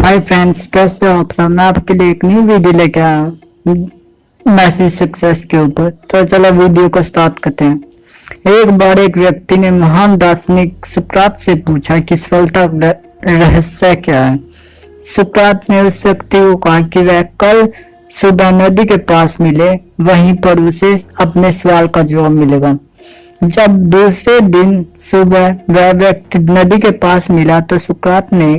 Hi friends, कैसे हो आप सब। मैं आपके लिए एक न्यू वीडियो लेके आया हूँ मैसेज सक्सेस के ऊपर। तो चलो वीडियो को स्टार्ट करते हैं। एक बार एक व्यक्ति ने महान दार्शनिक सुकरात से पूछा कि सफलता का रहस्य क्या है। सुकरात ने उस व्यक्ति को कहा कि वह कल सुबह नदी के पास मिले, वहीं पर उसे अपने सवाल का जवाब मिलेगा। जब दूसरे दिन सुबह वह व्यक्ति नदी के पास मिला तो सुकरात ने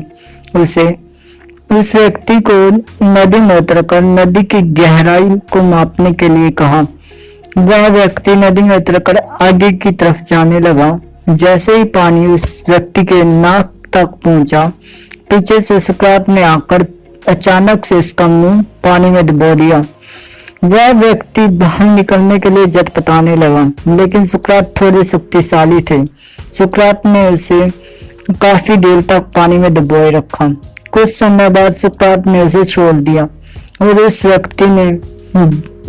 उस व्यक्ति को नदी में उतरकर नदी की गहराई को मापने के लिए कहा। वह व्यक्ति नदी में उतरकर आगे की तरफ जाने लगा। जैसे ही पानी उस व्यक्ति के नाक तक पहुंचा, पीछे से सुकरात ने आकर अचानक से उसका मुंह पानी में डुबो दिया। वह व्यक्ति बाहर निकलने के लिए जटपटाने लगा, लेकिन सुकरात थोड़े शक्तिशाली थे। सुकरात ने उसे काफी देर तक पानी में डुबोए रखा। कुछ समय बाद सुकरात ने उसे छोड़ दिया और उस व्यक्ति ने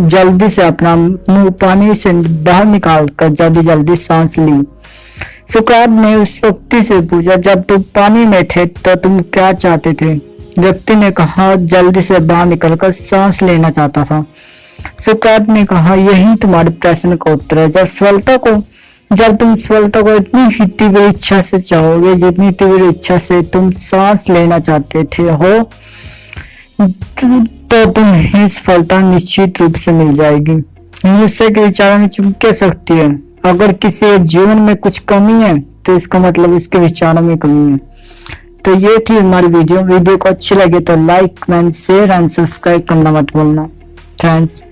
जल्दी से अपना मुंह पानी से बाहर निकालकर जल्दी सांस ली। सुकरात ने उस व्यक्ति से पूछा, जब तुम पानी में थे तो तुम क्या चाहते थे। व्यक्ति ने कहा, जल्दी से बाहर निकलकर सांस लेना चाहता था। सुकरात ने कहा, यही तुम्हारे प्रश्न का उत्तर है। जब तुम सफलता को इतनी ही तीव्र इच्छा से चाहोगे जितनी तीव्र इच्छा से तुम सांस लेना चाहते थे हो, तो तुम्हें सफलता निश्चित रूप से मिल जाएगी। मनुष्य के विचारों में चुपके सकती है। अगर किसी के जीवन में कुछ कमी है तो इसका मतलब इसके विचारों में कमी है। तो ये थी हमारी वीडियो को अच्छी लगे तो like, comment, share and subscribe करना मत भूलना। थैंक्स।